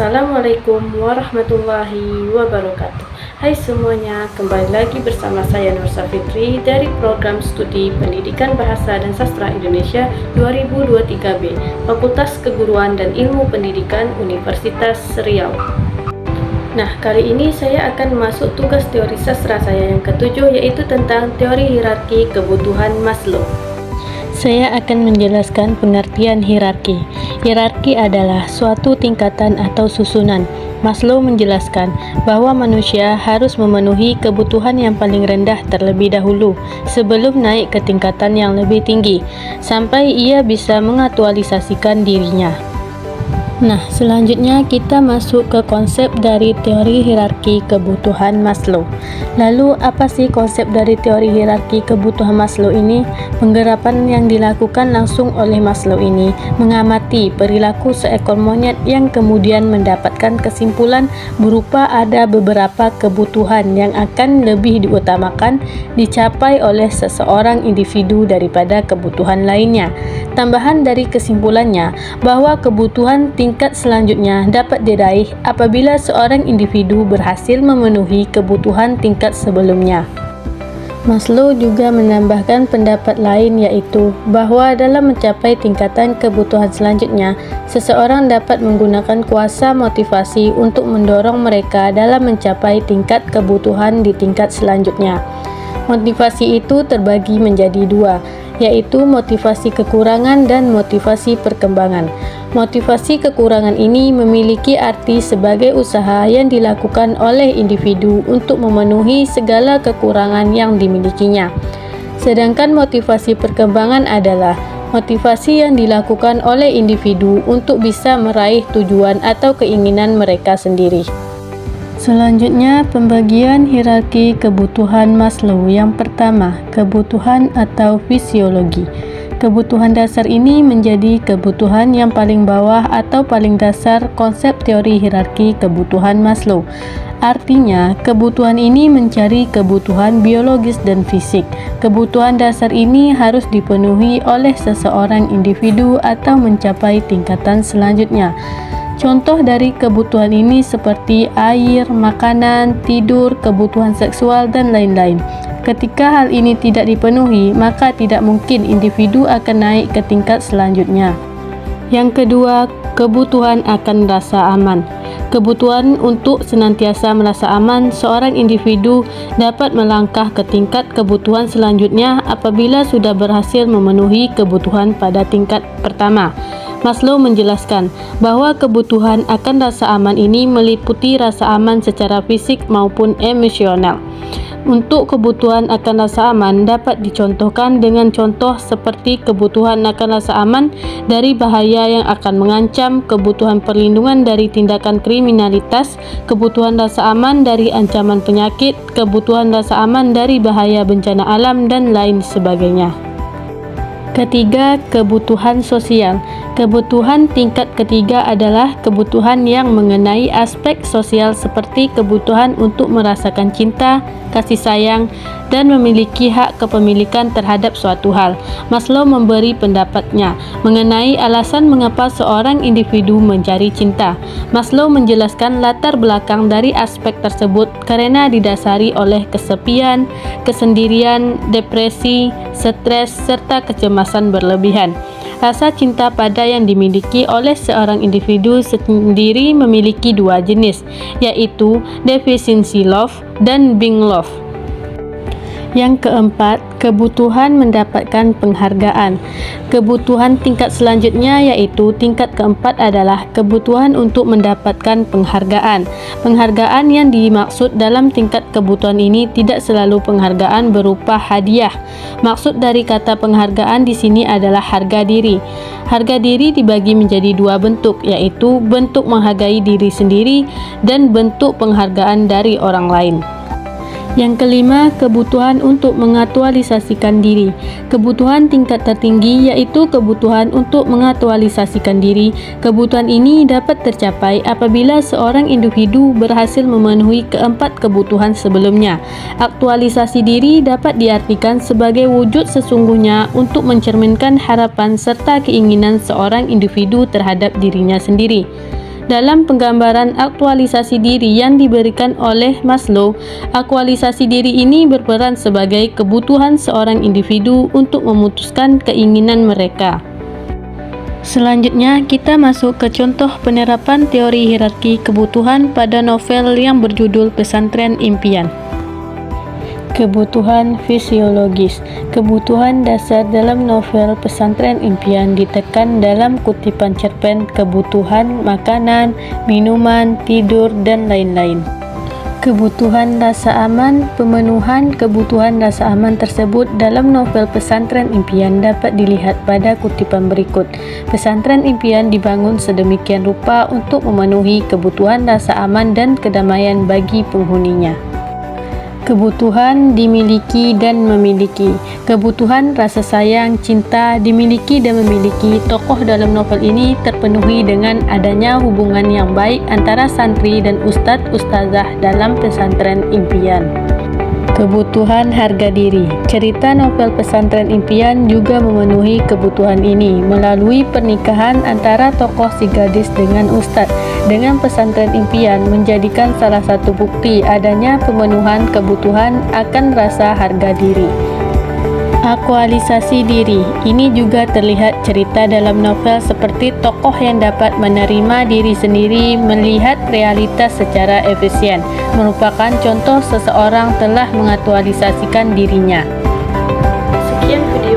Assalamualaikum warahmatullahi wabarakatuh. Hai semuanya, kembali lagi bersama saya Nur Safitri dari program studi Pendidikan Bahasa dan Sastra Indonesia 2023B, Fakultas Keguruan dan Ilmu Pendidikan Universitas Riau. Nah, kali ini saya akan masuk tugas teori sastra saya yang ketujuh, yaitu tentang teori hierarki kebutuhan Maslow. Saya akan menjelaskan pengertian hierarki. Hierarki adalah suatu tingkatan atau susunan. Maslow menjelaskan bahwa manusia harus memenuhi kebutuhan yang paling rendah terlebih dahulu sebelum naik ke tingkatan yang lebih tinggi, sampai ia bisa mengaktualisasikan dirinya. Nah, selanjutnya kita masuk ke konsep dari teori hierarki kebutuhan Maslow. Lalu, apa sih konsep dari teori hierarki kebutuhan Maslow ini? Penggarapan yang dilakukan langsung oleh Maslow ini mengamati perilaku seekor monyet yang kemudian mendapatkan kesimpulan berupa ada beberapa kebutuhan yang akan lebih diutamakan dicapai oleh seseorang individu daripada kebutuhan lainnya. Tambahan dari kesimpulannya bahwa kebutuhan tingkat selanjutnya dapat diraih apabila seorang individu berhasil memenuhi kebutuhan tingkat sebelumnya. Maslow juga menambahkan pendapat lain, yaitu bahwa dalam mencapai tingkatan kebutuhan selanjutnya, seseorang dapat menggunakan kuasa motivasi untuk mendorong mereka dalam mencapai tingkat kebutuhan di tingkat selanjutnya. Motivasi itu terbagi menjadi dua, yaitu motivasi kekurangan dan motivasi perkembangan. Motivasi kekurangan ini memiliki arti sebagai usaha yang dilakukan oleh individu untuk memenuhi segala kekurangan yang dimilikinya. Sedangkan motivasi perkembangan adalah motivasi yang dilakukan oleh individu untuk bisa meraih tujuan atau keinginan mereka sendiri. Selanjutnya, pembagian hierarki kebutuhan Maslow. Yang pertama, kebutuhan atau fisiologi. Kebutuhan dasar ini menjadi kebutuhan yang paling bawah atau paling dasar konsep teori hierarki kebutuhan Maslow. Artinya, kebutuhan ini mencari kebutuhan biologis dan fisik. Kebutuhan dasar ini harus dipenuhi oleh seseorang individu atau mencapai tingkatan selanjutnya. Contoh dari kebutuhan ini seperti air, makanan, tidur, kebutuhan seksual, dan lain-lain. Ketika hal ini tidak dipenuhi, maka tidak mungkin individu akan naik ke tingkat selanjutnya. Yang kedua, kebutuhan akan rasa aman. Kebutuhan untuk senantiasa merasa aman, seorang individu dapat melangkah ke tingkat kebutuhan selanjutnya apabila sudah berhasil memenuhi kebutuhan pada tingkat pertama. Maslow menjelaskan bahwa kebutuhan akan rasa aman ini meliputi rasa aman secara fisik maupun emosional. Untuk kebutuhan akan rasa aman dapat dicontohkan dengan contoh seperti kebutuhan akan rasa aman dari bahaya yang akan mengancam, kebutuhan perlindungan dari tindakan kriminalitas, kebutuhan rasa aman dari ancaman penyakit, kebutuhan rasa aman dari bahaya bencana alam, dan lain sebagainya. Ketiga, kebutuhan sosial. Kebutuhan tingkat ketiga adalah kebutuhan yang mengenai aspek sosial seperti kebutuhan untuk merasakan cinta, kasih sayang, dan memiliki hak kepemilikan terhadap suatu hal. Maslow memberi pendapatnya mengenai alasan mengapa seorang individu mencari cinta. Maslow menjelaskan latar belakang dari aspek tersebut karena didasari oleh kesepian, kesendirian, depresi, stres, serta kecemasan berlebihan. Rasa cinta pada yang dimiliki oleh seorang individu sendiri memiliki dua jenis, yaitu deficiency love dan being love. Yang keempat, kebutuhan mendapatkan penghargaan. Kebutuhan tingkat selanjutnya yaitu tingkat keempat adalah kebutuhan untuk mendapatkan penghargaan. Penghargaan yang dimaksud dalam tingkat kebutuhan ini tidak selalu penghargaan berupa hadiah. Maksud dari kata penghargaan di sini adalah harga diri. Harga diri dibagi menjadi dua bentuk, yaitu bentuk menghargai diri sendiri dan bentuk penghargaan dari orang lain. Yang kelima, kebutuhan untuk mengaktualisasikan diri. Kebutuhan tingkat tertinggi yaitu kebutuhan untuk mengaktualisasikan diri. Kebutuhan ini dapat tercapai apabila seorang individu berhasil memenuhi keempat kebutuhan sebelumnya. Aktualisasi diri dapat diartikan sebagai wujud sesungguhnya untuk mencerminkan harapan serta keinginan seorang individu terhadap dirinya sendiri. Dalam penggambaran aktualisasi diri yang diberikan oleh Maslow, aktualisasi diri ini berperan sebagai kebutuhan seorang individu untuk memutuskan keinginan mereka. Selanjutnya, kita masuk ke contoh penerapan teori hierarki kebutuhan pada novel yang berjudul Pesantren Impian. Kebutuhan fisiologis. Kebutuhan dasar dalam novel Pesantren Impian ditekan dalam kutipan cerpen kebutuhan makanan, minuman, tidur, dan lain-lain. Kebutuhan rasa aman. Pemenuhan kebutuhan rasa aman tersebut dalam novel Pesantren Impian dapat dilihat pada kutipan berikut. Pesantren impian dibangun sedemikian rupa untuk memenuhi kebutuhan rasa aman dan kedamaian bagi penghuninya. Kebutuhan dimiliki dan memiliki. Kebutuhan rasa sayang, cinta, dimiliki dan memiliki. Tokoh dalam novel ini terpenuhi dengan adanya hubungan yang baik antara santri dan ustadz-ustazah dalam pesantren impian. Kebutuhan harga diri. Cerita novel Pesantren Impian juga memenuhi kebutuhan ini melalui pernikahan antara tokoh si gadis dengan ustadz. Dengan pesantren impian menjadikan salah satu bukti adanya pemenuhan kebutuhan akan rasa harga diri. Aktualisasi diri. Ini juga terlihat cerita dalam novel seperti tokoh yang dapat menerima diri sendiri, melihat realitas secara efisien, merupakan contoh seseorang telah mengaktualisasikan dirinya. Sekian video